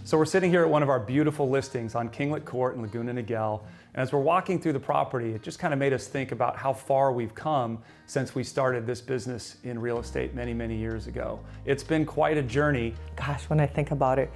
So we're sitting here at one of our beautiful listings on Kinglet Court in Laguna, Niguel. And as we're walking through the property, it just kind of made us think about how far we've come since we started this business in real estate many, many years ago. It's been quite a journey. Gosh, when I think about it,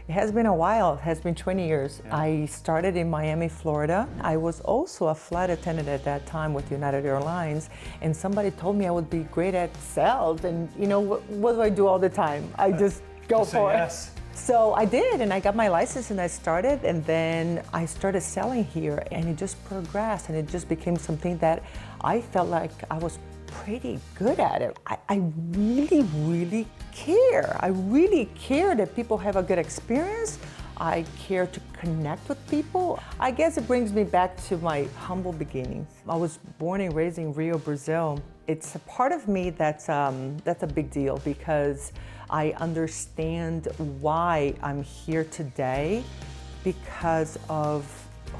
it has been a while. It has been 20 years. Yeah. I started in Miami, Florida. I was also a flight attendant at that time with United Airlines, and somebody told me I would be great at sales. And you know, what do I do all the time? I just go for it. Yes. So I did, and I got my license and I started, and then I started selling here, and it just progressed, and it just became something that I felt like I was pretty good at it. I really, really care. I really care that people have a good experience. I care to connect with people. I guess it brings me back to my humble beginnings. I was born and raised in Rio, Brazil. It's a part of me that's a big deal because I understand why I'm here today because of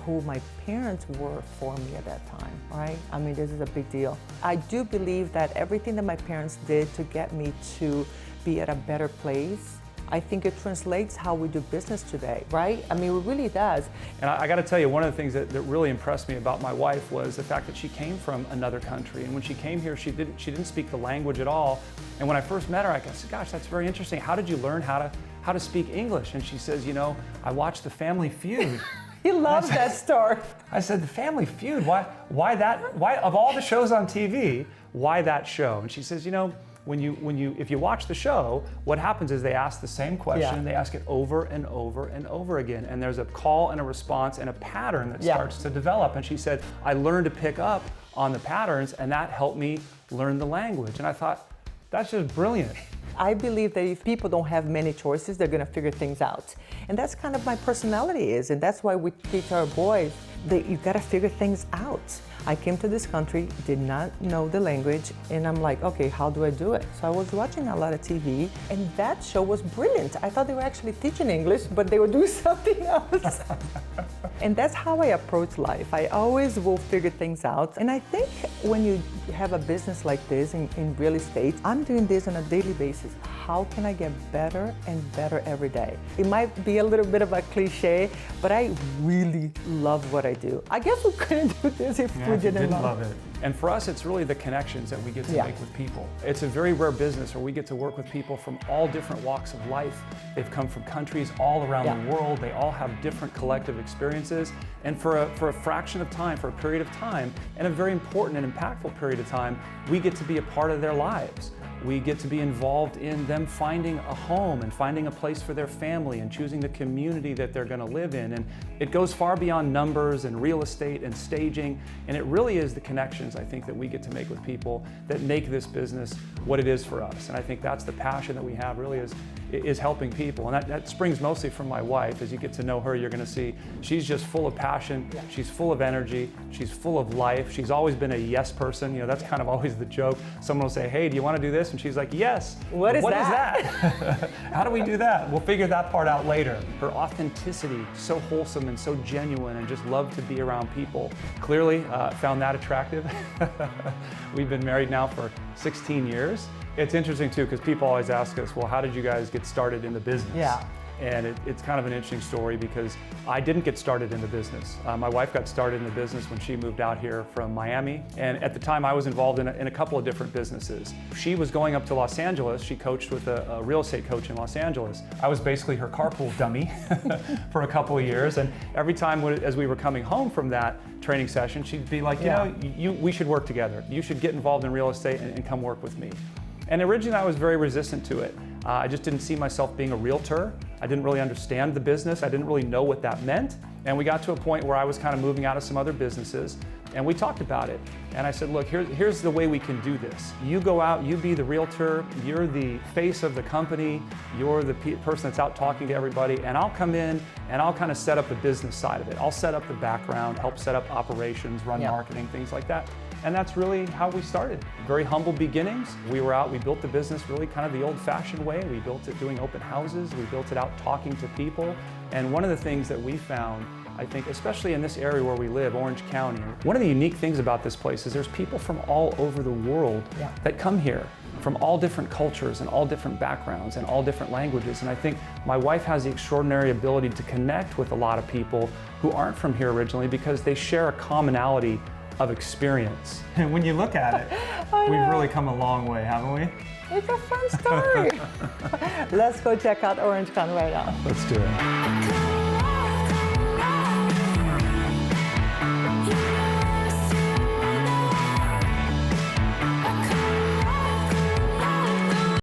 who my parents were for me at that time, right? I mean, this is a big deal. I do believe that everything that my parents did to get me to be at a better place, I think it translates how we do business today, right? I mean, it really does. And I got to tell you, one of the things that really impressed me about my wife was the fact that she came from another country. And when she came here, she didn't speak the language at all. And when I first met her, I said, gosh, that's very interesting. How did you learn how to speak English? And she says, you know, I watched The Family Feud. He loves that story. I said, The Family Feud, why that? Why, of all the shows on TV, why that show? And she says, you know, if you watch the show, what happens is they ask the same question, they ask it over and over and over again, and there's a call and a response and a pattern that starts to develop. And she said, I learned to pick up on the patterns, and that helped me learn the language. And I thought, that's just brilliant. I believe that if people don't have many choices, they're gonna figure things out. And that's kind of my personality is, and that's why we teach our boys that you gotta figure things out. I came to this country, did not know the language, and I'm like, okay, how do I do it? So I was watching a lot of TV, and that show was brilliant. I thought they were actually teaching English, but they were doing something else. And that's how I approach life. I always will figure things out. And I think when you have a business like this in real estate, I'm doing this on a daily basis. How can I get better and better every day? It might be a little bit of a cliche, but I really love what I do. I guess we couldn't do this if we didn't love it. And for us, it's really the connections that we get to make with people. It's a very rare business where we get to work with people from all different walks of life. They've come from countries all around the world. They all have different collective experiences. And for a fraction of time, for a period of time, and a very important and impactful period of time, we get to be a part of their lives. We get to be involved in them finding a home and finding a place for their family and choosing the community that they're going to live in. And it goes far beyond numbers and real estate and staging. And it really is the connections, I think, that we get to make with people that make this business what it is for us. And I think that's the passion that we have really is helping people. And that springs mostly from my wife. As you get to know her, you're going to see she's just full of passion. She's full of energy. She's full of life. She's always been a yes person. You know, that's kind of always the joke. Someone will say, hey, do you want to do this? And she's like, yes. What is that? How do we do that? We'll figure that part out later. Her authenticity, so wholesome and so genuine, and just love to be around people. Clearly found that attractive. We've been married now for 16 years. It's interesting too, because people always ask us, well, how did you guys get started in the business? Yeah. And it's kind of an interesting story because I didn't get started in the business. My wife got started in the business when she moved out here from Miami. And at the time I was involved in a couple of different businesses. She was going up to Los Angeles. She coached with a real estate coach in Los Angeles. I was basically her carpool dummy for a couple of years. And every time as we were coming home from that training session, she'd be like, you know, we should work together. You should get involved in real estate and come work with me. And originally I was very resistant to it. I just didn't see myself being a realtor. I didn't really understand the business. I didn't really know what that meant. And we got to a point where I was kind of moving out of some other businesses, and we talked about it. And I said, look, here's the way we can do this. You go out, you be the realtor, you're the face of the company, you're the person that's out talking to everybody, and I'll come in and I'll kind of set up the business side of it. I'll set up the background, help set up operations, run marketing, things like that. And that's really how we started. Very humble beginnings. We were out, we built the business really kind of the old-fashioned way. We built it doing open houses. We built it out talking to people. And one of the things that we found, I think, especially in this area where we live, Orange County, one of the unique things about this place is there's people from all over the world that come here. from all different cultures and all different backgrounds and all different languages. And I think my wife has the extraordinary ability to connect with a lot of people who aren't from here originally because they share a commonality of experience. And when you look at it, we've really come a long way, haven't we? It's a fun story. Let's go check out OrangeCon right now. Let's do it.